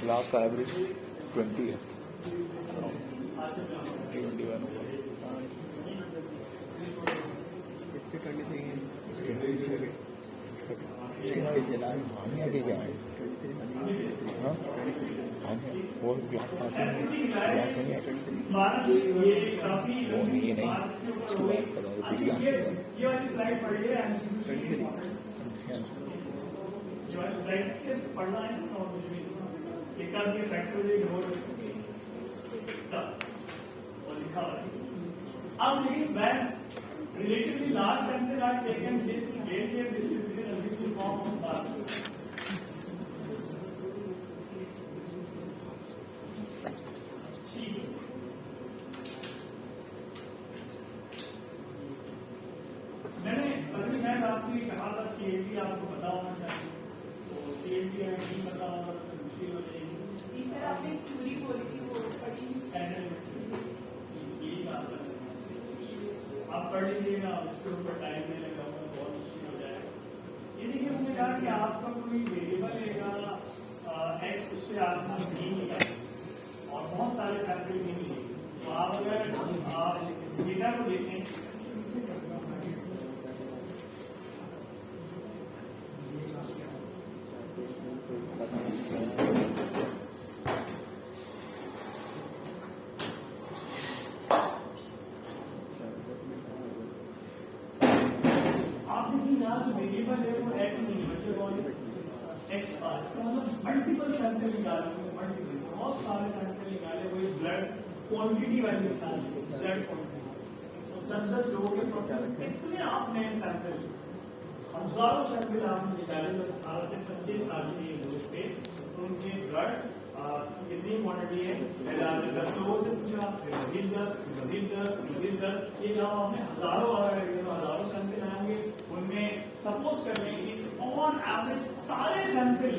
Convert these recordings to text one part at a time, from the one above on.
Class का average 20 है, 21 इसके 23 है, इसके इसके जलाल आगे क्या है? 23 हाँ वो ब्लैक पार्टी ब्लैक नहीं है, वो नहीं है, नहीं उसकी बात कर रहा हूँ, कुछ ग्लास अब लेकिन मैं relatively large sample are taken this gauge here distributed as the form of bar. मैंने अभी मैं आपको ये कहा था CLT आपको पता होना चाहिए, तो CLT नहीं पता होगा तो मुश्किल हो जाएगी। सर आपने थ्योरी बोली थी वो पढ़ी स्टैंडर्ड यही बात है, आप पढ़ लीजिएगा, इसके ऊपर टाइम नहीं लगा होगा, बहुत मुश्किल हो जाएगा। ये देखिए हमने कहा कि आपका कोई वेरिएबल लेगा एक्स, उससे आपने नहीं लिया और बहुत सारे सैंपल नहीं लिए, तो आप अगर डेटा को देखें वेरिएबल है वो एक्स नहीं है, एक्स बार, इसका मतलब मल्टीपल सैंपल निकाले, मल्टीपल बहुत सारे सैंपल निकाले, वही ब्लड क्वांटिटी वाली ब्लड क्वांटिटी, तो 10 लोगों के कितने आपने सैंपल, हजारों सैंपल आपने निकाले, तो 18 से 25 साल के लोग थे, तो उनके ब्लड कितनी क्वांटिटी है, 10 लोगों से पूछा, ये जब आपने हजारों हजारों सैंपल आएंगे, उनमें सपोज कर लें कि ऑन एवरेज सारे सैंपल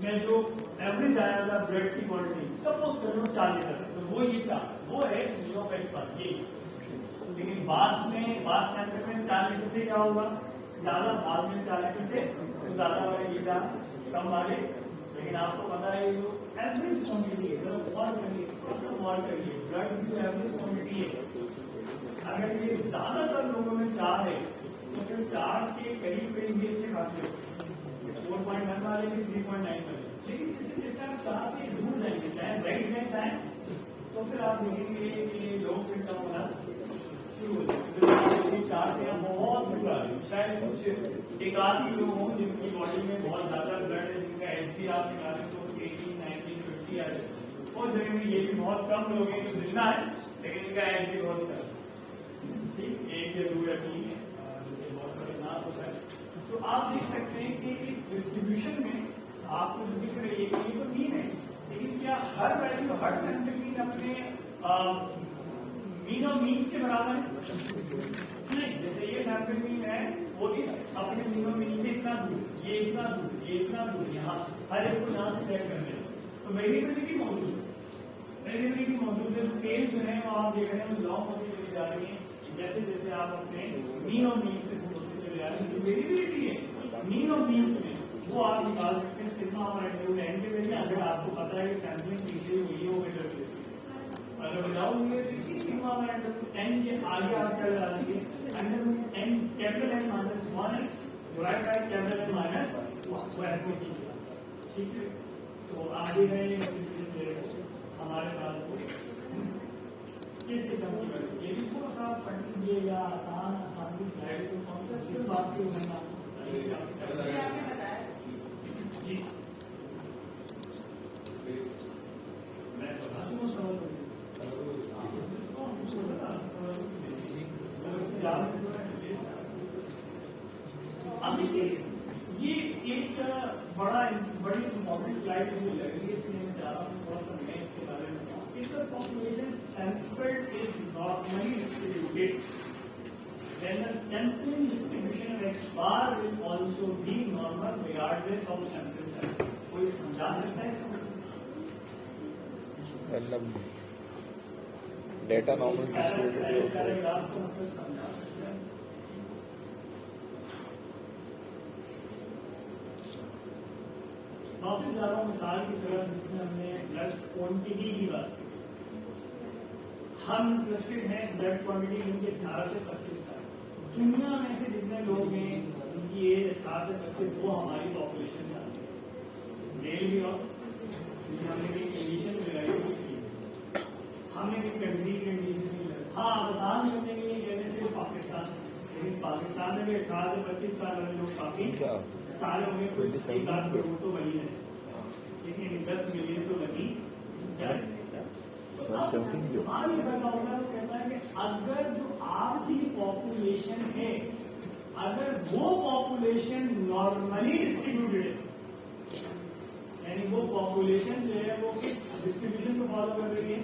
में जो एवरेज आया था ब्लड की क्वांटिटी, सपोज कर लो 4 लीटर, तो वो ये 4 वो है 0.5 ये। लेकिन बास सैंपल में 4 लीटर से क्या होगा, ज्यादा बाद में 4 लीटर से तो ज्यादा वाले ये था, कम वाले, लेकिन आपको पता है जो एवरेज क्वांटिटी है, ब्लड की एवरेज क्वांटिटी है, अगर ये ज्यादातर लोगों में 4 है तो फिर 4 के करीब भी अच्छे खासे 4.1 वाले भी 3.9 वाले, लेकिन जैसे आप 4 से दूर जाएंगे, चाहे राइट हैंड जाए, तो फिर आप देखेंगे कि लोग फिर कम होना शुरू हो जाएंगे, 4 से आप बहुत दूर आ रहे, शायद कुछ एक आध ही लोग हों जिनकी बॉडी में बहुत ज्यादा ब्लड है, जिनका HP आप निकालें तो 18, 19, 50 आ जाए, और जगह में ये भी बहुत कम लोग हैं जो जिंदा है लेकिन इनका HP बहुत कम, ठीक 1 या 2 या 3 बहुत खतरनाक होता है। तो आप देख सकते हैं कि इस डिस्ट्रीब्यूशन में आपको जो दिख रही है ये तो मीन है, लेकिन क्या हर वैल्यू हर सैंपल मीन अपने मीन और मीन्स के बराबर है? नहीं, जैसे ये सैंपल मीन है वो इस अपने मीन और मीन से इतना दूर, ये इतना दूर, ये इतना दूर, यहाँ हर एक को यहाँ से चेक कर रहे हैं, तो वेरिएबिलिटी मौजूद है, स्केल जो है वो आप देख रहे हैं लॉन्ग होती चली जा रही है, जैसे जैसे आप अपने मीन और मीन से होते चले जा रहे हैं, जो वेरिएबिलिटी है मीन और मीन्स में वो आप निकाल सकते हैं सिग्मा और एंड के जरिए, अगर आपको पता है कि सैंपलिंग पीछे हुई है वो बेटर प्लेस, अगर विदाउट हुई है तो इसी सिग्मा और एंड के आगे आप क्या लगा देंगे, एंड कैपिटल एन माइनस 1 है divide by capital N minus 1, ठीक है। तो आगे गए हमारे पास किस किस्म की ये भी थोड़ा सा पढ़ लीजिएगा, आसान सी स्लाइड को कॉन्सेप्चुअल बात की होना जी, मैं बता दूँ सवाल अभी ये एक बड़ी इंपॉर्टेंट स्लाइड मुझे लग रही है, इसलिए मैं चाह रहा हूँ थोड़ा सा मैं इसके बारे में बताऊँ। If the population sampled is normally distributed, then the sampling distribution of X bar will also be normal regardless of sample size. कोई समझा सकता है इसको? मतलब डेटा नॉर्मल डिस्ट्रीब्यूटेड समझा। वापस जा रहा हूँ मिसाल की तरफ जिसमें हमने ब्लड क्वांटिटी की बात की। हम इंटरेस्टेड हैं ब्लड क्वांटिटी जिनकी 18 से 25 साल, दुनिया में से जितने लोग हैं उनकी एज 18 से 25, वो हमारी पॉपुलेशन में आती है, मेल भी और हमने भी कंडीशन लगाई हुई, हमने भी कंट्री कंडीशन नहीं लगाई। हाँ, आसान करने के लिए कहने से पाकिस्तान, लेकिन पाकिस्तान में भी 18 से 25 साल वाले लोग काफी सारे होंगे, कुछ एक आध करोड़ तो बनी है, लेकिन 10 मिलियन तो बनी जाए। सवाल ये पैदा होगा, वो कहता है कि अगर जो आपकी पॉपुलेशन है, अगर वो पॉपुलेशन नॉर्मली डिस्ट्रीब्यूटेड है, यानी वो पॉपुलेशन जो है वो किस डिस्ट्रीब्यूशन को फॉलो कर रही है,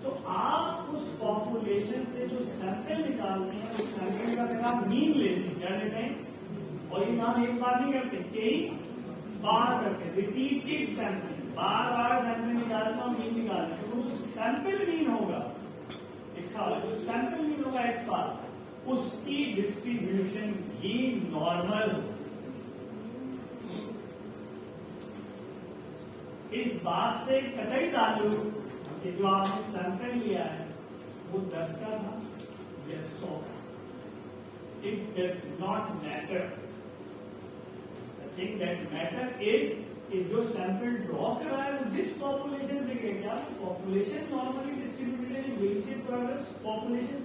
तो आप उस पॉपुलेशन से जो सैंपल निकालते हैं उस सैंपल का नाम मीन लेते हैं, क्या लेते हैं, और ये काम एक बार नहीं करते, कई बार करते, रिपीटेड सैंपल, बार बार सैंपल निकालते और मीन निकालते हैं, तो जो सैंपल मीन होगा, लिखा हुआ जो सैंपल मीन होगा इस बार, उसकी डिस्ट्रीब्यूशन भी नॉर्मल हो। इस बात से कतई ताल्लुक कि जो आपने सैंपल लिया है वो 10 का था या 100 का, it does not matter. The thing that matter is कि जो सैंपल ड्रॉ कर रहा है वो जिस पॉपुलेशन से गया, क्या पॉपुलेशन नॉर्मली डिस्ट्रीब्यूटेड है, variation products population,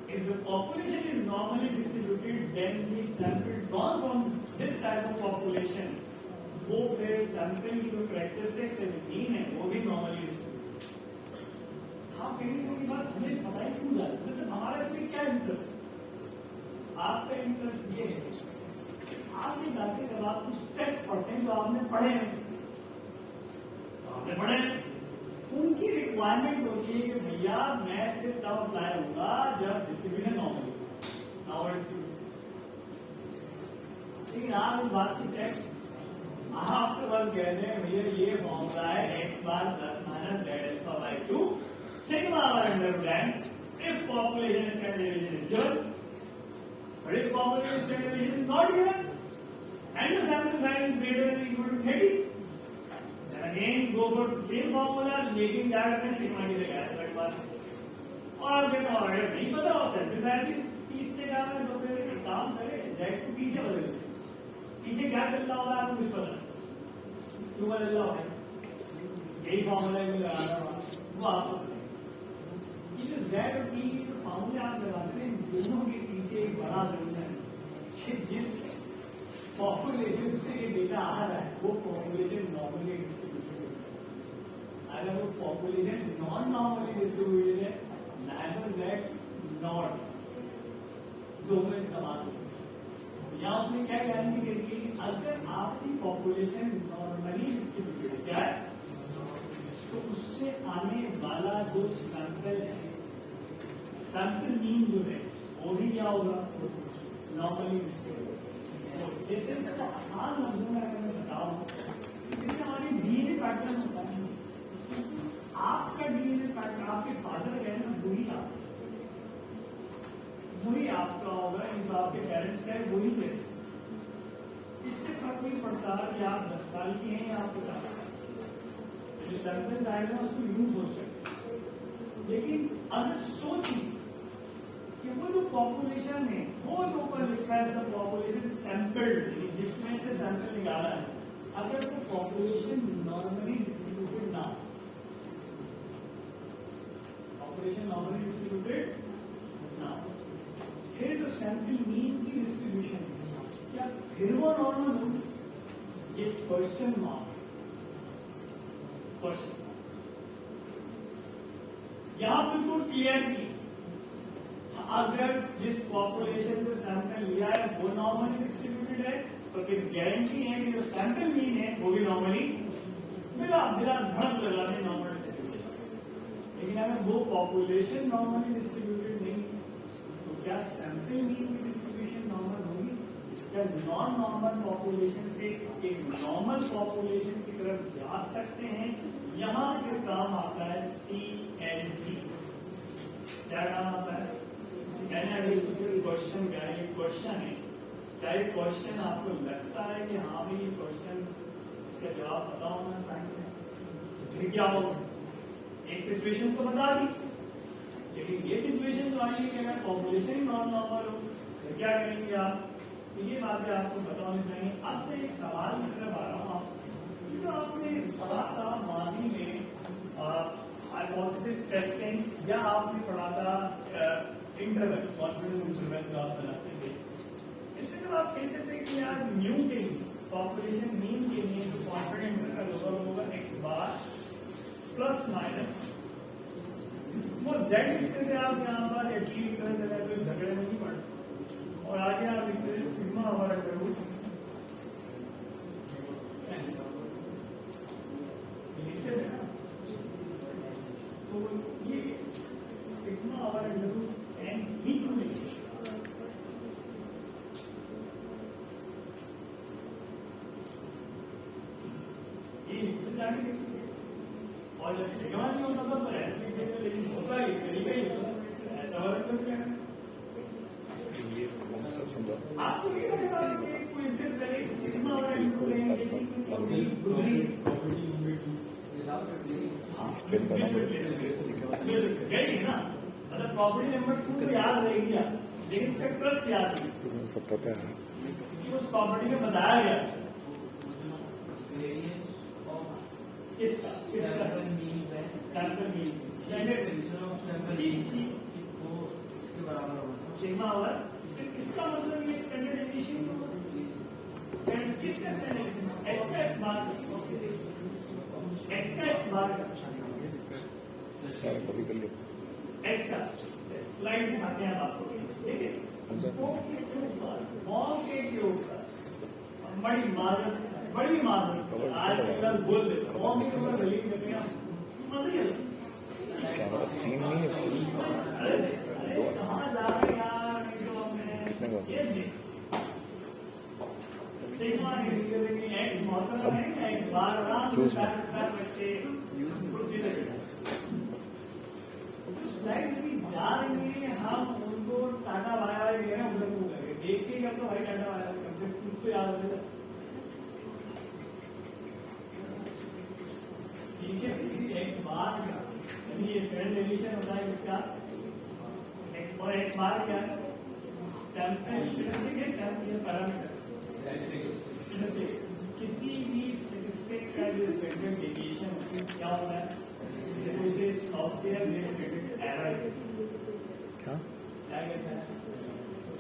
if the population is normally distributed then the sample drawn from this type of population, वो फिर सैंपल की जो कैरेक्टरिस्टिक्स है मीन है वो भी नॉर्मली डिस्ट्रीब्यूटेड। आप कहेंगे की बात हमें पता ही क्यों जा रही है, हमारा इसमें क्या इंटरेस्ट है, आपका इंटरेस्ट ये है आगे जाके जब आप कुछ टेस्ट पढ़ते हैं जो आपने पढ़े हैं, आपने पढ़े हैं, उनकी रिक्वायरमेंट होती है कि भैया मैं सिर्फ तब अप्लाई होगा जब डिस्ट्रीब्यूशन नॉर्मल होगा, लेकिन आप इस बात की चेक आप तो बस कहते हैं भैया ये फॉर्मूला है x bar plus minus Z alpha by 2 sigma bar under bracket if population standard division is given but if population standard division is not given and the sample size is greater than or equal to 30, then again go for the same formula, लेकिन क्या करते हैं sigma की जगह ऐसा एक बात, और आप कहते हैं और अगर नहीं पता और सैंपल साइज भी 30 से क्या है तो फिर एक काम करें जेड को पीछे बदल दें, पीछे क्या चल रहा होगा आपको कुछ पता क्यों बदल रहा होगा, यही फॉर्मूला में लगाना होगा वो आपको पता। ये जो जेड और पी जो फॉर्मूले आप लगाते हैं दोनों के पीछे एक बड़ा सोल्यूशन है कि जिस पॉपुलेशन से ये डेटा आ रहा है वो पॉपुलेशन नॉर्मली डिस्ट्रीब्यूटेड है, अगर वो पॉपुलेशन नॉन नॉर्मली डिस्ट्रीब्यूटेड है नेवर दैट नॉट दोनों इस्तेमाल होते। यहाँ उसने क्या गारंटी दे दी कि अगर आपकी पॉपुलेशन नॉर्मली डिस्ट्रीब्यूटेड है क्या है, तो उससे आने वाला जो सैंपल है, सैंपल मीन जो है वो भी क्या होगा नॉर्मली डिस्ट्रीब्यूटेड। जैसे इसका आसान लफ्जों में अगर मैं बताऊं, जैसे हमारी डीएनए पैटर्न होता है, आपका डीएनए पैटर्न आपके फादर का है ना वही आपका होगा, इनका आपके पेरेंट्स का है वही है, इससे फर्क नहीं पड़ता कि आप 10 साल के हैं या आप 50 साल, जो सैंपल्स आएगा उसको यूज हो सकते। लेकिन अगर सोचिए कि वो जो पॉपुलेशन है वो जो ऊपर लिखा है द पॉपुलेशन सैंपल्ड, जिसमें से सैंपल निकाला है, अगर वो पॉपुलेशन नॉर्मली डिस्ट्रीब्यूटेड ना, पॉपुलेशन नॉर्मली डिस्ट्रीब्यूटेड ना, फिर जो सैंपल मीन की डिस्ट्रीब्यूशन है क्या फिर वो नॉर्मल हो, ये क्वेश्चन मार्क, क्वेश्चन यहां बिल्कुल क्लियर नहीं, अगर जिस पॉपुलेशन से सैंपल लिया है वो नॉर्मली डिस्ट्रीब्यूटेड है तो फिर गारंटी है कि जो सैंपल मीन है वो भी नॉर्मली बिना धड़ लगाने नॉर्मल डिस्ट्रीब्यूटेड। लेकिन अगर वो पॉपुलेशन नॉर्मली डिस्ट्रीब्यूटेड नहीं तो क्या सैंपल मीन की डिस्ट्रीब्यूशन नॉर्मल होगी, क्या नॉन नॉर्मल पॉपुलेशन से एक नॉर्मल पॉपुलेशन की तरफ जा सकते हैं। यहाँ के काम आता है CLT, क्या काम आता है, क्वेश्चन क्या है, ये क्वेश्चन है, क्या ये क्वेश्चन आपको लगता है कि हाँ भाई ये क्वेश्चन इसका जवाब पता होना चाहिए। फिर क्या होगा, एक सिचुएशन तो बता दी, लेकिन ये सिचुएशन तो आई कि अगर पॉपुलेशन ही नॉन नॉर्मल हो तो क्या करेंगे आप, तो ये बातें आपको पता होनी चाहिए। अब मैं एक सवाल मतलब आ रहा हूँ आपसे, जो आपने पढ़ा था माजी में हाइपोथेसिस टेस्टिंग, या आपने पढ़ा था इंटरवल कॉन्फिडेंस इंटरवल जो आप बनाते थे, इसमें जब आप कहते थे कि यार न्यू के लिए पॉपुलेशन मीन के लिए जो कॉन्फिडेंस इंटरवल होगा एक्स बार प्लस माइनस, वो जेड लिखते थे आप यहाँ पर, या जी लिखते थे, कोई झगड़े में नहीं पड़े, और आगे आप लिखते थे सिग्मा हमारा करूँ लिखते थे ना, तो ये सिग्मा हमारा करूँ एन ही क्यों लिखते, ये लिखते जाने के, और जब सिग्मा नहीं होता था तो ऐसे लिखते थे, लेकिन होता ही तरीका ही होता ऐसा वाला तो क्या है, ये कौन सा समझा आपको नहीं लगता कि कोई दिस करे सिग्मा और इनको लेंगे जैसे कि दूसरी स्पेल बना गई ना, मतलब प्रॉपर्टी नंबर 2 तो याद रह गया, लेकिन इसका क्रक्स याद नहीं, मुझे सब पता है। उस प्रॉपर्टी में बताया गया किसका किसका सैंपल मीन सिग्मा और इसका मतलब ये स्टैंडर्ड एडिशन किसका स्टैंडर्ड एक्स का एक्स बार एक्स का एक्स बार सारा कभी कर लो। एक्स का स्लाइड दिखाते हैं आपको, ठीक है, के ऊपर बड़ी मादर आज कल बोल दे के ऊपर गली करते हैं मजे कैमरा 3 नहीं है, कहाँ जा रहे हैं यार, कितने का सिग्मा एक्स मॉडल है, एक्स बार आराम से बच्चे कुर्सी लगे स्लाइड भी जा रही है, हम उनको टाटा बाय बाय कह रहे हैं, उधर को लगे देख के तो भाई टाटा बाय बाय करते खुद तो याद होता, ठीक है। एक्स बार यानी ये सेकंड एडिशन होता है इसका, एक्स और एक्स बार क्या है, सैंपल स्टैटिस्टिक है, सैंपल पैरामीटर स्टैटिस्टिक, किसी भी स्टैटिस्टिक का जो स्टैंडर्ड डेविएशन क्या होता है, उसे सॉफ्टवेयर बेस्ड एरर क्या कहते हैं।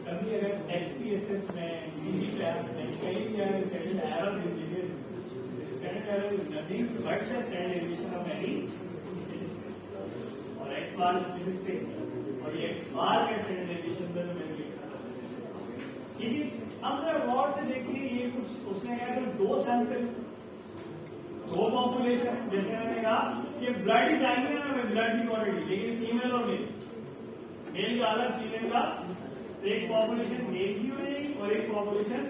कभी अगर एसपीएसएस में कहीं भी स्टैंडर्ड एरर दे दीजिए, standard error is nothing but the standard deviation of any statistic, और एक्स बार स्टैटिस्टिक और ये एक्स बार का स्टैंडर्ड डेविएशन तो मैंने लिखा था, ठीक है। अब जरा गौर से देखिए, ये कुछ उसने कहा कि दो सैंपल दो पॉपुलेशन, जैसे मैंने कहा कि ब्लड ही जाएंगे ना, ब्लड की क्वालिटी, लेकिन फीमेल और मेल का अलग, फीमेल का, तो एक पॉपुलेशन मेल की हो जाएगी और एक पॉपुलेशन,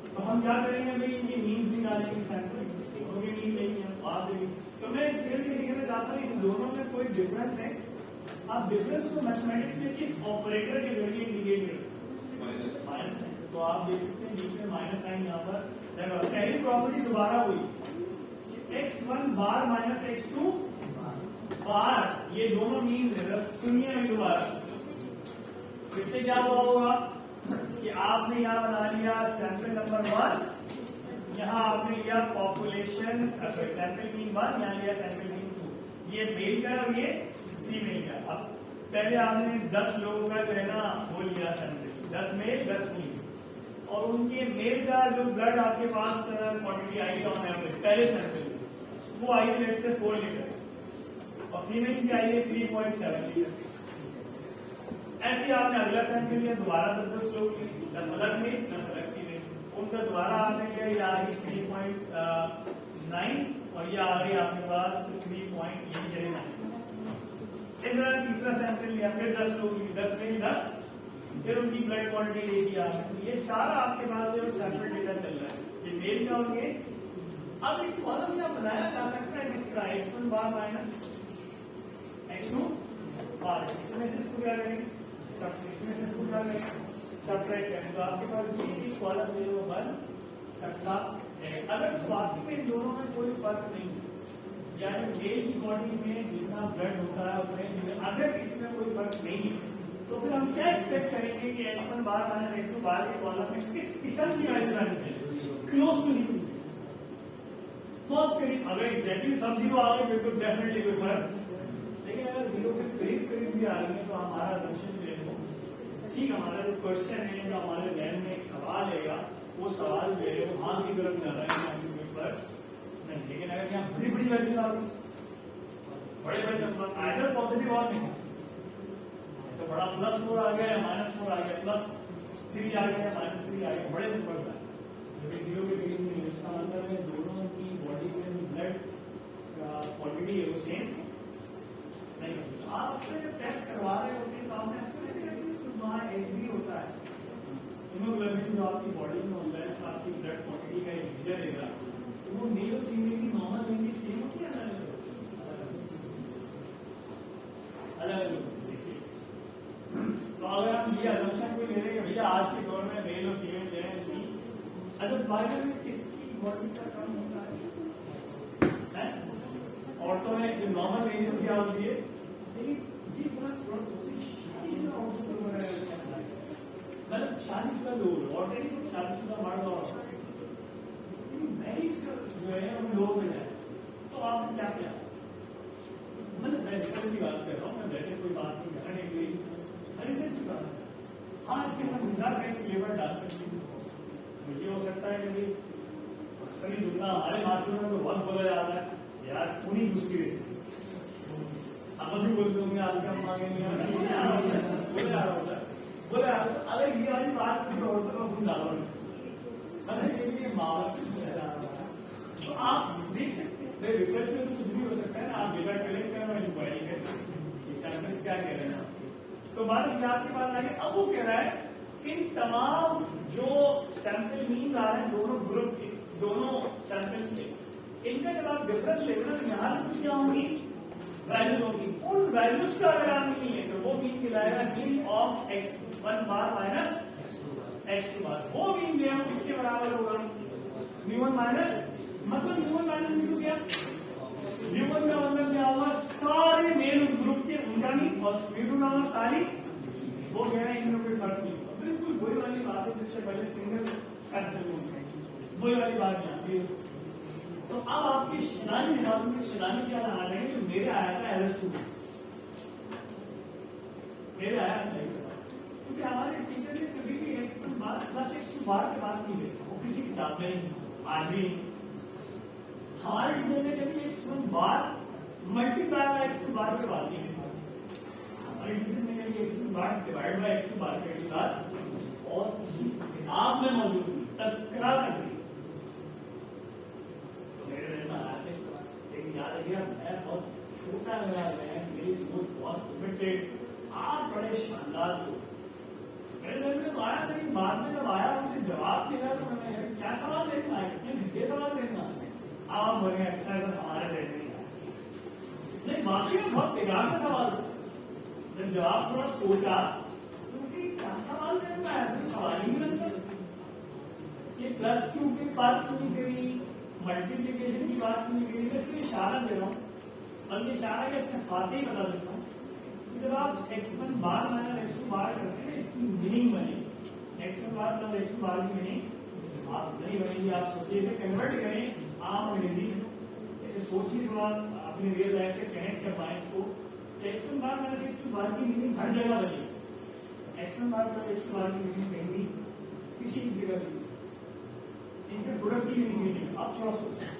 तो हम क्या करेंगे भाई, इनकी मीन्स निकालेंगे सैंपल, उनकी मीन लेंगे वहां से भी। तो मैं फिर भी लिखना चाहता हूँ इन दोनों में कोई डिफरेंस है, आप डिफरेंस को मैथमेटिक्स में किस ऑपरेटर के जरिए इंडिकेट करें, माइनस, तो आप देख सकते हैं बीच में माइनस साइन यहाँ पर, पहली प्रॉपर्टी दोबारा हुई x1 बार माइनस x2 बार, ये दोनों मीन सुनिए में दोबारा, फिर से क्या हुआ होगा कि आपने यहाँ बना लिया सैंपल नंबर 1, यहाँ आपने लिया पॉपुलेशन सैंपल मीन 1, यहाँ लिया सैंपल मीन 2, ये मेल का और ये फीमेल का। अब पहले आपने 10 लोगों का जो है ना वो लिया सैंपल, 10 मेल 10 फीमेल, और उनके मेल का जो ब्लड आपके पास क्वांटिटी आई ऑन एवरेज पहले सैंपल वो आई है से 4 लीटर और फीमेल की आई है 3.7 लीटर। ऐसे आपने अगला सैंपल लिया, दोबारा 10 लोग लिए, 10 अलग मेल 10 अलग फीमेल, उनका दोबारा आपने लिया, ये आ गई 3.9 और ये आ गई आपके पास 3.9। इस तरह तीसरा सैंपल लिया, फिर 10 लोग लिए, 10 मेल 10, फिर उनकी ब्लड क्वांटिटी देखी आपने, ये सारा आपके पास जो सैंपल डेटा चल रहा है, ये मेल का होंगे। अब एक कॉलम यहाँ बनाया जा सकता है किसका, x1 बार माइनस x2 बार, इसमें से इसको क्या करेंगे, इसमें से इसको क्या करेंगे, सब्ट्रैक्ट करेंगे, तो आपके पास कॉलम जो बन सकता है। अगर वाकई में फर्क नहीं है, यानी मेल की बॉडी में जितना ब्लड होता है उतने, अगर इसमें कोई फर्क नहीं है तो फिर हम क्या एक्सपेक्ट करेंगे कि X1 बार माइनस X2 बार के कॉलम में किस किस्म की वैल्यू आनी चाहिए, क्लोज टू 0, बहुत करीब। अगर एग्जैक्टली सब 0 आ गए फिर तो डेफिनेटली कोई फर्क, लेकिन अगर 0 के करीब करीब भी आ रही है तो हमारा अजम्पशन जो है ठीक, हमारा जो क्वेश्चन है, जो हमारे जहन में एक सवाल है, वो सवाल जो है वो हाँ की तरफ जा रहा है, कोई फर्क नहीं। लेकिन अगर यहाँ बड़ी बड़ी वैल्यू आ गई, बड़े बड़े नंबर आइदर पॉजिटिव और नहीं, तो बड़ा +4 आ गया या -4 आ गया, +3 आ गया या -3 आ गया, बड़े नंबर का लेकिन 0 के करीब नहीं, इसका मतलब है दोनों की बॉडी में ब्लड क्वांटिटी है वो सेम नहीं होती। आप टेस्ट करवा रहे होते हैं तो आपने वहाँ HB होता है, हीमोग्लोबिन जो आपकी बॉडी में होता है, आपकी ब्लड क्वांटिटी का एक मेजर देगा, तो वो मेल और फीमेल की नॉर्मल रेंज सेम होती है अलग। तो अगर हम ये अजम्पशन को ले रहे हैं भैया आज के दौर में मेल और फीमेल जो है, अगर बाइबल में किसकी बॉडी का कम होता है, औरतों में जो नॉर्मल रेंज क्या होती है, लेकिन ये थोड़ा मतलब शादीशुदा लोग ऑलरेडी तो शादीशुदा मर्द और मैरिड जो है उन लोगों में है, तो आपने क्या किया, मतलब मैं रिसर्च की बात कर रहा हूँ, मैं वैसे कोई बात नहीं करने के लिए रिसर्च की बात है। हाँ, इसके हम मिसाल का एक फ्लेवर डाल सकते हैं, तो ये हो सकता है कि अक्सर ही जुड़ना हमारे माशरे में तो बहुत बोला जाता है यार खूनी घुसती रहती, आप भी बोलते होंगे आपके अम्मा के बोले अगर ये वाली बात मुझे औरतों का खून डालो नहीं, तो आप देख सकते हैं रिसर्च में तो कुछ भी हो सकता है ना, आप डेटा कलेक्ट करें और इंक्वायरी करें सैंपल्स क्या कह रहे हैं, तो बात ये आपके पास आगे। अब वो कह रहा है इन तमाम जो सैंपल मीन आ रहे हैं दोनों ग्रुप के, दोनों सैंपल्स के, इनका जब आप डिफरेंस लेते हैं तो यहाँ पे कुछ क्या होंगी, वैल्यूज होगी, उन वैल्यूज का अगर आप नहीं है तो वो मीन मिलाएगा mean of X1 bar minus X2 bar, वो मीन जो है किसके बराबर होगा, μ1 माइनस, मतलब μ1 माइनस μ2 क्या, μ1 का मतलब क्या होगा सारे मेल उस ग्रुप के उनका मीन, और μ2 का मतलब सारी, वो कह रहे हैं इनमें कोई फर्क नहीं होगा। बिल्कुल वही वाली बात है जिससे पहले सिंगल सैंपल वही वाली बात यहाँ पे। तो अब आपकी शिलानी दिमाग में शिलानी क्या लगा रहे हैं, मेरे आया था LS2, मेरे आया था, क्योंकि हमारे टीचर ने कभी भी X1 बार प्लस X2 बार की बात नहीं देखा, वो किसी किताब में आज भी हमारे टीचर ने कभी X1 bar multiply by X2 बार की बात नहीं देखा, हमारे टीचर ने कभी X1 bar divide by X2 बार की बात और उसी किताब में मौजूद तस्करा कर दी। याद है मैं बहुत छोटा लगा, मेरी सोच बहुत लिमिटेड, आप बड़े शानदार लोग, मेरे घर में तो आया था, बाद में जब आया मुझे जवाब मिला तो मैंने क्या सवाल देना है, कितने सवाल देना, आप बोले अच्छा है हमारे देने नहीं, बाकी में बहुत बेकार से सवाल, जब जवाब थोड़ा सोचा तो क्या सवाल देना है, तो सवाल ही नहीं बनता, ये +2 की बात क्यों नहीं करी, मल्टीप्लीकेशन की बात नहीं करी, मैं इसलिए इशारा दे रहा हूँ और ये इशारा के अच्छा खासे ही बता देता हूँ। जब आप X1 बार माइनस X2 बार करते हैं इसकी मीनिंग बनेगी, X1 बार प्लस X2 बार की मीनिंग आप नहीं बनेगी, आप सोचिए इसे कन्वर्ट करें आम अंग्रेजी में, ऐसे सोचिए थोड़ा अपनी रियल लाइफ से कनेक्ट कर पाए इसको, X1 बार माइनस X2 बार की मीनिंग हर जगह बनेगी, X1 बार प्लस X2 बार की मीनिंग कहीं भी किसी जगह नहीं, इनके प्रोडक्ट की मीनिंग आप थोड़ा सोचें,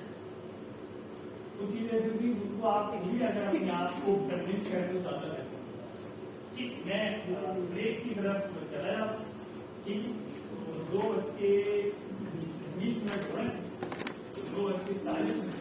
कुछ चीजें ऐसी होती जिनको आप भी अगर अपने आप को कन्विंस करें तो ज्यादा रहता है। ठीक, मैं ब्रेक की तरफ चला जाऊँ, ठीक, 2:20 हो रहे हैं, 2:40 मिनट